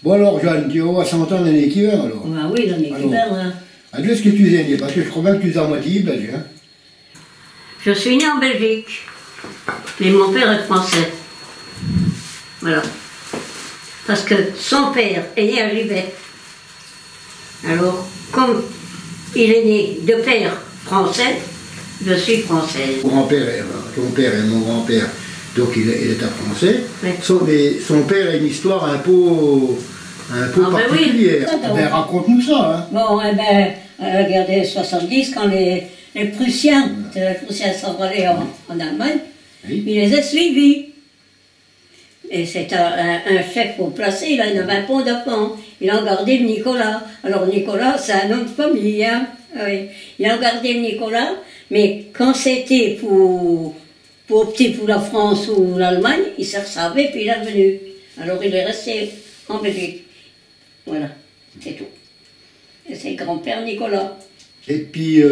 Bon alors, Jeanne, tu vas avoir 100 ans l'année qui vient alors? Ah oui, l'année qui vient, là. Est-ce que tu es né? Parce que je crois bien que tu es à moitié belge, hein? Je suis née en Belgique, mais mon père est français. Voilà. Parce que son père est né à Gibet. Alors, comme il est né de père français, je suis française. Ton père et mon grand-père, donc il est un français. Oui. Son père a une histoire un peu particulière. Oui. Ben, raconte-nous ça, hein. Bon, eh ben, à la guerre des 70, quand les Prussiens sont allés en Allemagne, Oui. il les a suivis. Et c'est un chef au placé, il avait un pont d'enfants. Il a gardé le Nicolas. Alors Nicolas, c'est un nom de famille, hein. Oui. Il a gardé le Nicolas, mais quand c'était pour la France ou l'Allemagne, il s'est ressavé puis il est revenu. Alors il est resté en Belgique. Voilà, c'est tout. Et c'est le grand-père Nicolas. Et puis,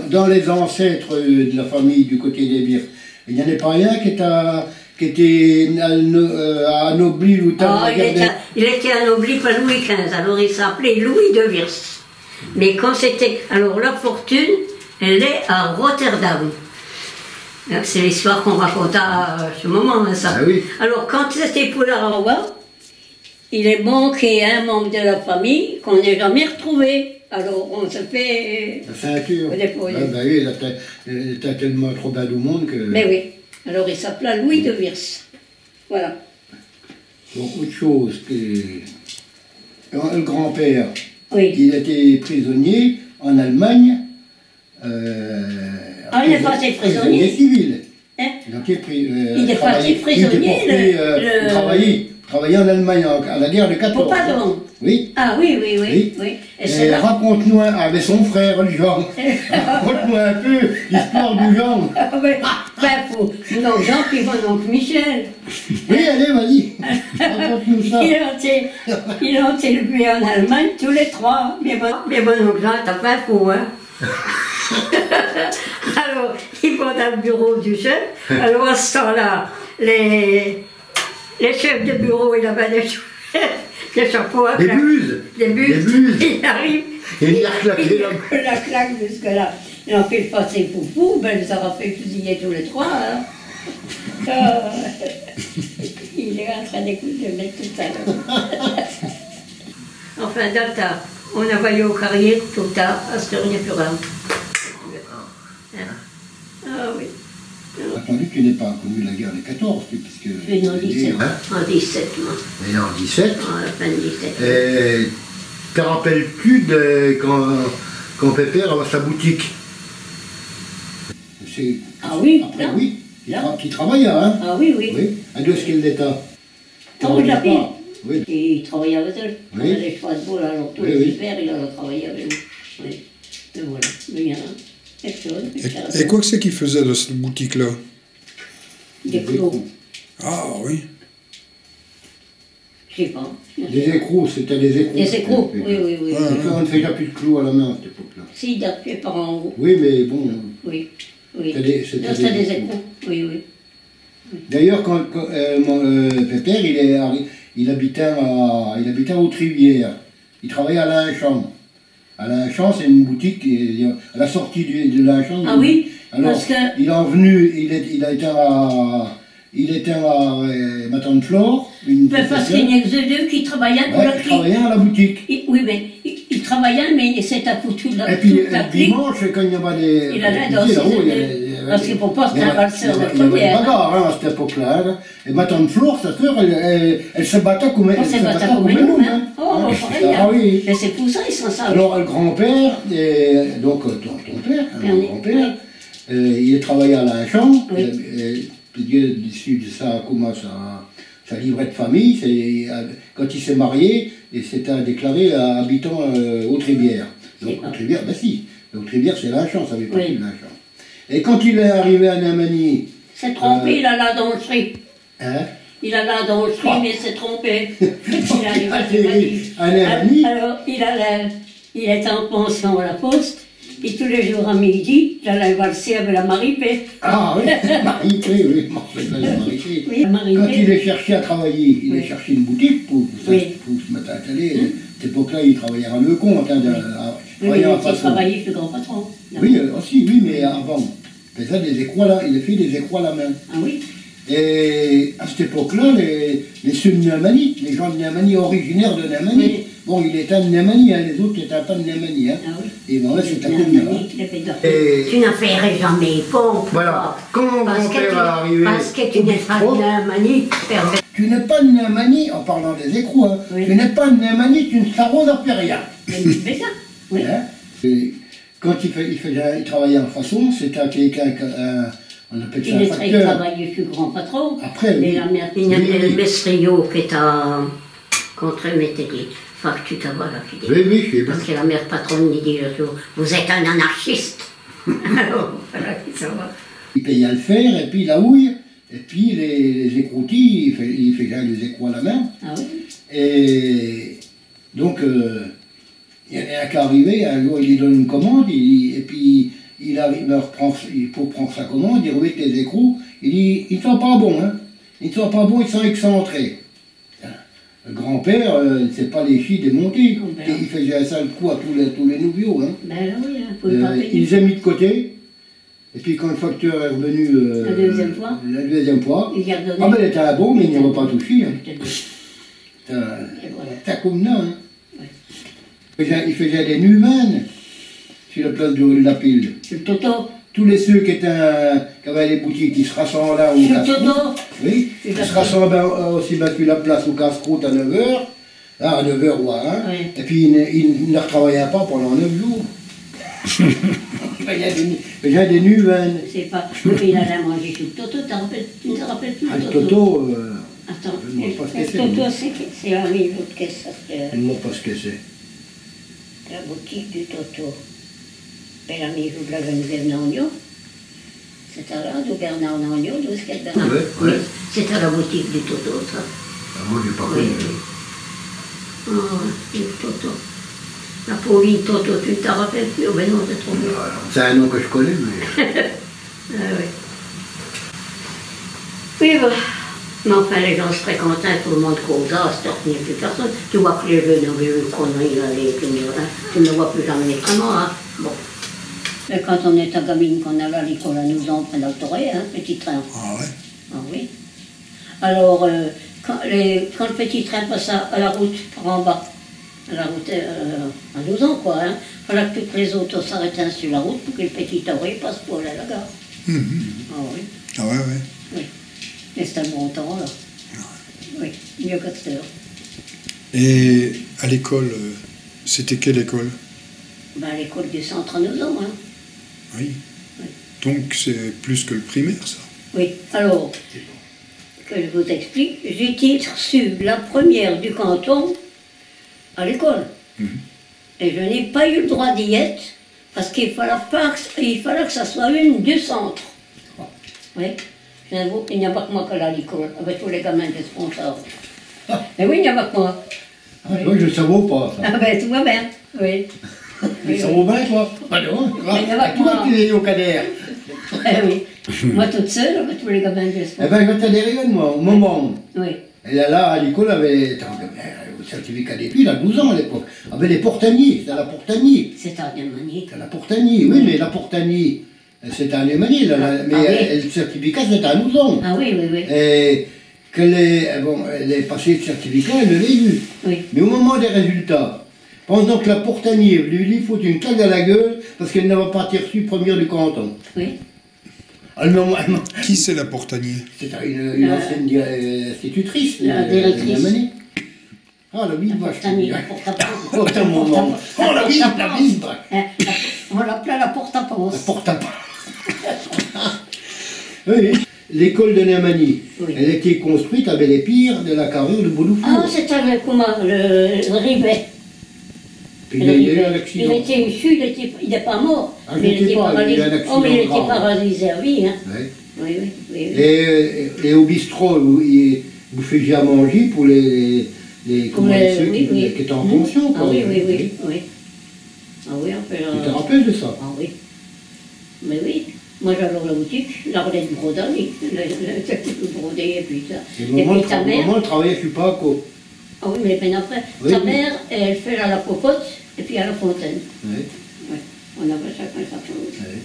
dans les ancêtres de la famille du côté des Birs, il n'y en a pas un qui était anobli ou Il était anobli par Louis XV, alors il s'appelait Louis de Wirs. Mais quand c'était... Alors leur fortune, elle est à Rotterdam. C'est l'histoire qu'on raconta à ce moment, hein, ça. Ah oui. Alors quand c'était pour la renvoi, il est manqué un membre de la famille qu'on n'a jamais retrouvé. Alors on se fait... La ceinture. Dépouiller. Ah, bah oui, elle était tellement trop belle au monde que... Mais oui. Alors il s'appelait Louis de Wirs. Voilà. Donc autre chose que... Le grand-père, Oui. il était prisonnier en Allemagne. Il n'est pas été prisonnier. Civil. Hein? Il est parti prisonnier. Il travaillait en Allemagne à la guerre de 14. Pardon. Oui. Ah oui. Et raconte-nous avec son frère, le Jean. Raconte-nous un peu l'histoire du Jean. Non, Jean puis mon oncle Michel. Oui, allez, vas-y. Raconte-nous ça. Ils ont été élevés en Allemagne tous les trois. Mais mon oncle Jean, t'as pas fou, hein. Alors, ils vont dans le bureau du chef. Alors, à ce temps-là, les chefs de bureau, il avait des chapeaux à claque. Des buses. Il arrive. Il a claqué la claque jusque-là. Il a fait le passé foufou, ben il s'aura fait fusiller tous les trois. Hein. Il est en train d'écouter le mec tout à l'heure. Enfin, Delta, on a voyé aux carrières tout tard, à ce qu'il n'y a plus rien. Ah oui. Attendu que tu n'aies pas connu la guerre des 14, puisque... Je suis né en 17. En 17, moi. Et en 17. À la fin de 17. Et te rappelles-tu quand Pépère avait sa boutique? Ah oui. Après, oui. Qui travaillait, hein? Ah oui. À deux ce qu'il était. Oui. Et il travaillait avec eux. Oui. Les choix de boule, alors tous les hivers, il a travaillé avec eux. Oui. Et voilà. Mais il y en a quelque chose. Et quoi que c'est qu'il faisait de cette boutique-là? Des clous. Ah oui. Je sais pas. Des écrous, c'était des écrous. Des écrous, oui. On ne fait déjà plus de clous à la main à cette époque-là. Si, il date mes parents en haut. Oui, mais bon. Oui. C'était des écrous. Oui. D'ailleurs, quand mon Pépère, il habitait à Haute-Rivière. Il travaillait à Linchamp. À Linchamp, c'est une boutique à la sortie de Linchamp. Ah oui. Alors, parce que... il est venu, il était à ma tante Flore. Parce qu'il y a deux qui travaillaient pour la clique. Il travaillait à la boutique. Oui, mais il travaillait, mais c'est à foutu de la clique. Et puis, le dimanche, quand il y avait des... Il allait danser. Parce qu'il ne faut pas se un valseur de première. Il y avait des bagarres à cette époque-là. Et ma tante Flore, sa sœur, elle se battait comme nous. Oh, pareil. Ah oui. Mais c'est pour ça qu'ils sont ça. Alors, le grand-père, donc ton père, mon grand-père, il travaillait à Linchamp. Issu de ça, comment sa livret de famille, quand il s'est marié, et c'était déclaré habitant Haute-Rivière. Donc Haute-Rivière, ben si, Haute-Rivière c'est Linchamp, ça fait partie de Linchamp. Et quand il est arrivé à Namani... s'est trompé, il a la danserie. Hein? Il a la danserie, mais il s'est trompé. Il arrive à Namani. Alors, il était en pension à la Poste, Et tous les jours à midi, j'allais valser avec la Maripé. Ah oui, Maripé, oui, Maripé. Oui, Maripé. Quand il est cherché à travailler, il est cherché une boutique pour se mettre à installer. À cette époque-là, il travaillait à le compte. Hein, oui, mais il travaillait chez le grand patron. Oui, aussi, oui, mais avant. Il faisait des écrous là, il a fait des écrous à la main. Ah oui. Et à cette époque-là, les ceux de Némanie, les gens de Némanie, originaires de Némanie, oui. Bon, il était de Némanie, hein, les autres n'étaient pas de Némanie. Hein. Ah oui. Et bon, là, c'était comme ça. Tu n'en ferais jamais bon. Voilà. Quand mon grand-père est arrivé. Parce que tu n'es pas de Némanie. Tu n'es pas de Némanie, en parlant des écrous, hein, oui. Tu n'es pas de Némanie, tu ne t'arroses rien. C'est ça, oui. Hein. Quand il travaillait en façon, c'était quelqu'un. On appelle ça un facteur. Il travaillait chez le grand patron. Après, mais la mère, il y avait le Mestrio qui est à contre-métérie. Enfin, tu t'avoir là, tu dis. Oui, oui, je sais. Parce que la mère patronne lui dit le jour, vous êtes un anarchiste. Alors, voilà, ça va. Il payait à le faire, et puis la houille, et puis les écroutilles, il fait déjà les écrous à la main. Ah oui. Et donc, il y en a un qui est arrivé, un jour il lui donne une commande, et puis il faut prendre sa commande, il remet les écrous, il dit, ils ne sont pas bons, hein. Ils ne sont pas bons, ils sont excentrés. Le grand-père, c'est pas les filles démontées, il faisait un sale coup à tous les nouveaux. Hein. Ben oui, hein, faut pas payer. Il les a mis de côté, et puis quand le facteur est revenu la deuxième fois, il a redonné. Ah ben il était un bon, mais il n'y avait pas touché. Hein. C'est comme ça. Hein. Ouais. Il faisait des numaines sur la place de la Pile. Sur le Toto. Tous les ceux qui avaient les boutiques, qui se rassemblent là au casse-croûte. Oui, ils se rassemblent aussi bien sur la place au casse-croûte à 9h, à 9h ou à 1, oui. Et puis ils ne retravaillaient pas pendant 9 jours. Il y a des numaines. Je sais pas, il allait manger sur le Toto, tu ne te rappelles plus le Toto attends, je ne sais pas ce que c'est. Le Toto, c'est un livre, qu'est-ce que ça je ne sais pas ce que c'est. La boutique du Toto. Et la maison de la Geneviève Nagnon, c'était là d'où Bernard Nagnon, d'où est-ce qu'elle Bernard oui. C'était la boutique du Toto, ça. Ah, moi, je n'ai pas connu. Oui. Oh, le Toto. La Pauline Toto, tu ne t'en rappelles plus? Oh ben non, c'est trop bien. C'est un nom que je connais, mais... Ah oui. Oui, bah. Mais enfin, les gens se fréquentaient, tout le monde causa, il n'y a plus personne. Tu vois que les jeunes ont vu une connerie, tu ne vois plus jamais les tramants, hein. Bon. Et quand on est à gamine, qu'on allait à l'école à nous en prendre l'autoré, hein, petit train. Ah ouais. Ah oui. Alors, quand le petit train passait à la route par en bas, à la route à 12 ans, quoi, hein, il fallait que toutes les autos s'arrêtaient sur la route pour que le petit oreille passe pour aller à la gare. Ah oui. Ah ouais, ouais. Oui. Et c'était un bon temps, là. Oui, mieux que cette heure. Et à l'école, c'était quelle école? Ben, l'école du centre à nous ans, hein. Oui. Oui. Donc c'est plus que le primaire, ça. Oui, alors, que je vous explique, j'ai reçu la première du canton à l'école. Et je n'ai pas eu le droit d'y être, parce qu'il fallait que ça soit une du centre. Oui. Il n'y a pas que moi qui allais à l'école, avec tous les gamins responsables. Mais oui, il n'y a pas que moi. Ah, oui, je ne savais pas, ça. Ah ben, tout va bien, oui. Mais ça vaut bien, toi. Ah non, toi qui es au Cader. Oui. Moi toute seule, avec tous les gamins responsables. Eh bien, quand tu as des rayons, moi, au moment. Oui. Elle est là, à l'école, avait le certificat d'études à 12 ans à l'époque. Avec les Portaniers, c'était la Portanie. C'est en Allemagne. C'est la Portanie, oui, mais la Portanie, c'était en Allemagne, mais le certificat, c'était à 12 ans. Ah oui, oui, oui. Et qu'elle est passée le certificat, elle l'avait eu. Oui. Mais au moment des résultats, pendant que la Portanie lui foutre une claque à la gueule, parce qu'elle n'avait pas été reçue première du canton. Oui. Qui c'est la Portanier? C'est une ancienne institutrice. La directrice. Ah, la bise vache. La porte-à-porte. Oh, un moment. Oh, la bise vache. On l'appelait la porte-à-porte. La porte-à-porte. Oui, l'école de Némanie, oui. Elle était construite avec les pires de la carrure de Boudoufour. Ah, c'était comment le Rivet. Il a eu un accident. Il était issu, il n'est pas mort. Ah, mais il était paralysé. Oh, mais il était paralysé à vie. Hein. Oui. Oui, oui, oui, oui. Et au bistrot, vous faisiez à manger pour ceux qui étaient en pension. Ah oui, oui, oui, oui. Ah oui, on fait Tu te rappelles de ça? Ah oui. Mais oui. Moi j'allais à la boutique, la relève de broderie, le brodé et puis ça. Et puis ta mère. Maman travaillait chez Paco. Ah oui, mais bien après. Oui, ta oui. mère, elle fait à la popote et puis à la fontaine. Oui. Ouais. On avait chacun sa chose. Oui.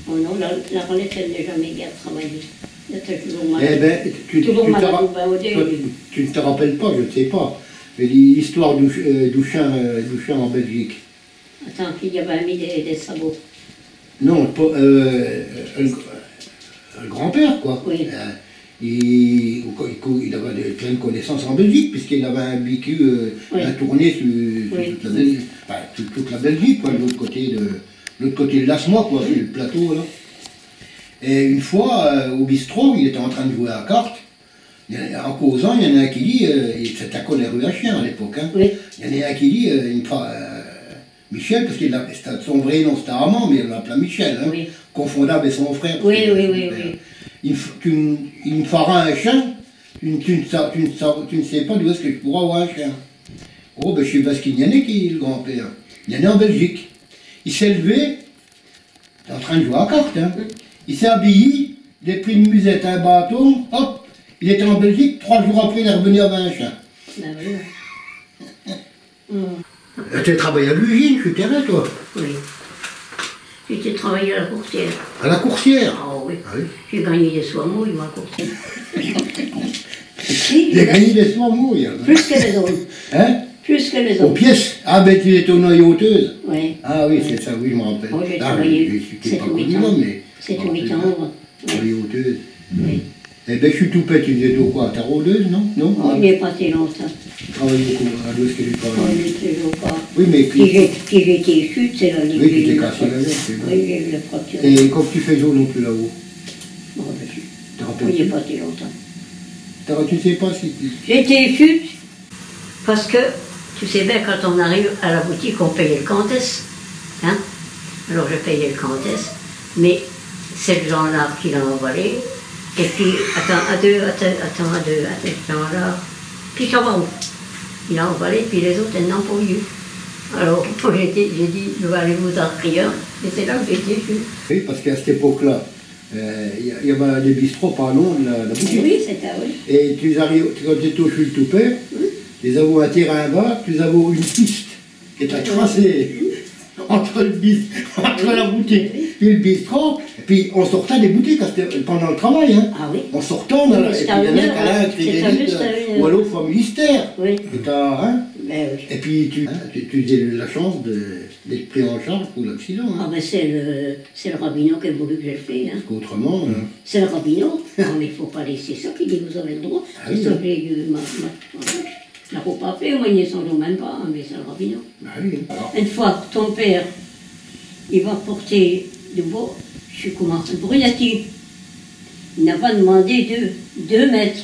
Oh non, la relève, elle n'est jamais bien travaillée. Elle était toujours mal. Eh ben, Toujours malade au baudé. tu ne te rappelles pas, je ne sais pas, mais l'histoire d'Ouchin en Belgique. Attends, qu'il avait mis des sabots. Non, le grand-père, quoi. Oui. Il avait plein de connaissances en Belgique, puisqu'il avait vécu Oui. la tournée sur Oui. toute la Belgique, enfin, toute la Belgique, quoi, de l'autre côté de l'Asmois, quoi, sur le plateau, là. Et une fois, au bistrot, il était en train de jouer à la carte. En causant, il y en a un qui dit, c'était à cause des rues à chien à l'époque, hein. Oui. Il y en a un qui dit, Michel, parce que son vrai nom c'était Armand, mais il l'appelait Michel, hein, Oui. confondable avec son frère. Oui, oui, oui, oui. Il me fera un chien, tu ne sais pas d'où est-ce que je pourrais avoir un chien. Oh, ben je sais parce qu'il y en a qui, le grand-père. Il y en a en Belgique. Il s'est levé, il est en train de jouer à la carte, hein. Il s'est habillé, il a pris une musette, un bâton, hop, il était en Belgique, 3 jours après, il est revenu avec un chien. Ben oui. Tu as travaillé à l'usine, je suis terrain, toi. Oui. J'ai travaillé à la courtière. À la coursière. Ah oui. Ah oui. J'ai gagné des soins mouilles, moi, courtière. J'ai gagné des soins mouilles. Plus que les autres. Hein? Plus que les Aux autres. pièces. Ah ben tu étais aux noyauteuse. Oui. Ah oui, c'est ça, oui, je me rappelle. Moi, j'ai Ah, travaillé je n'étais pas 7 ou 8 connu, ans. mais... 7 ou 8 ans. Noyauteuse. Oui. Eh ben je suis tout petit, tu étais au quoi? Ta rôdeuse, non? Non? On n'y est pas si longtemps. Je travaillais beaucoup, à l'ouest que j'ai On travaillé. n'y est toujours pas. Oui, mais... Puis j'ai été chute, c'est la Oui, tu t'es cassé la jambe, c'est Oui, vrai. j'ai eu la fracture. Et comme tu fais jour non plus là-haut, Bon, ben, tu te on rappelles n'y est plus? pas si longtemps. Tu ne sais pas si... J'ai été chute parce que, tu sais bien, quand on arrive à la boutique, on payait le comtesse. Hein? Alors je payais le comtesse, mais c'est le gendarme qui l'a envolé. Et puis, attends, ce genre-là. Puis ça va où? Il l'a envolé, puis les autres, elles n'ont pas eu. Alors, moi, j'ai dit, je vais aller vous en prière. Et c'est là que j'ai été chute. Oui, parce qu'à cette époque-là, il y avait des bistrots pas loin de la boutique. Oui, c'était oui. Et tu arrives, quand tu étais au Chute tout père, tu avais un terrain bas, tu avais une piste qui était tracée entre la boutique et le bistrot. Et puis on sortait des boutiques pendant le travail. Hein. Ah oui. On sortait, et puis il y en a un câlin, un crédit, ou à l'autre fois ministère. Oui. Hein. Ben oui. Et puis tu as la chance d'être pris en charge pour l'accident. Hein. Ah ben c'est le rabbinot qui a voulu que je le fasse. Hein. Autrement. C'est le rabbinot. Non mais il ne faut pas laisser ça, qui dit vous avez le droit. Ah oui, Ça fait la faut pas faire, moi ils ne s'en ont même pas, hein, mais c'est le rabbinot. Bah oui. Alors, Une fois, ton père, il va porter de beau, je suis comment, Brunati. Il n'a pas demandé 2 mètres.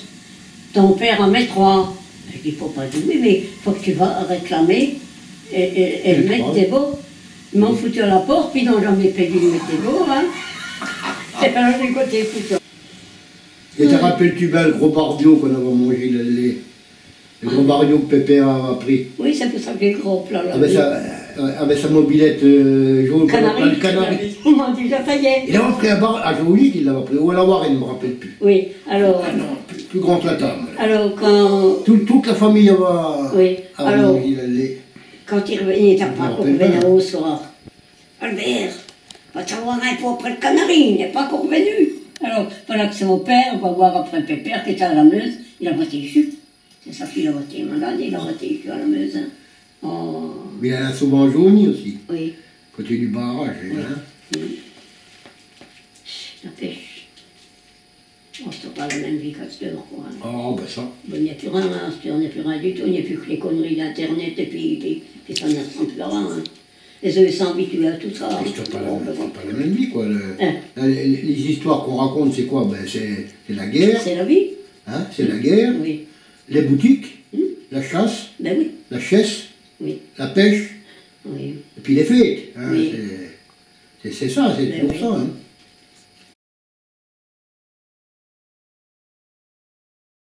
Ton père en met 3. Je dis, il ne faut pas dire oui, mais il faut que tu vas réclamer et le mettre des beaux. Ils m'ont foutu à la porte, puis ils n'ont jamais payé le mettre des beaux. Hein. C'est pas du côté foutu. et te rappelles-tu bien le gros bardio qu'on avait mangé, le gros bardio que Pépère a pris? Oui, c'est pour ça que j'ai gros plat là. Avec sa mobilette jaune, Canari. canari. Ils m'ont dit, ça y est. Il avait pris à Joly, il l'avait pris, ou à la Warren, je ne me rappelle plus. Oui, alors. Ah non, plus grand que la table. Alors quand. Toute la famille avait Oui, alors. mangé le lait. Quand il revenait, il n'était pas Je encore me rappelle revenu pas. au soir. Albert, va t'avoir un peu après le canari, il n'est pas encore revenu. Alors, voilà que c'est mon père, on va voir après Pépère qui était à la Meuse, il a voté chute. C'est ça qu'il a voté malade, il a voté chute à la Meuse. Hein. Oh, Mais il a souvent jauni aussi, oui, côté du barrage. Hein. oui. La pêche. On se pas la même vie qu'à cette heure, quoi. Hein. Oh, ben ça. Bon, il n'y a plus rien, hein, on n'est plus rien du tout, il n'y a plus que les conneries d'Internet et puis ça ne ressemble plus à rien. Hein. Les eux s'habituent à tout ça. C'est pas la même vie, quoi. Hein. Les histoires qu'on raconte, c'est quoi? Ben, c'est la guerre, C'est la vie. hein, c'est la guerre, Oui. les boutiques, la chasse, Ben oui. la chasse, Oui. la pêche, Oui. et puis les fêtes. Hein, Oui. c'est ça, c'est Ben toujours oui. ça. Hein.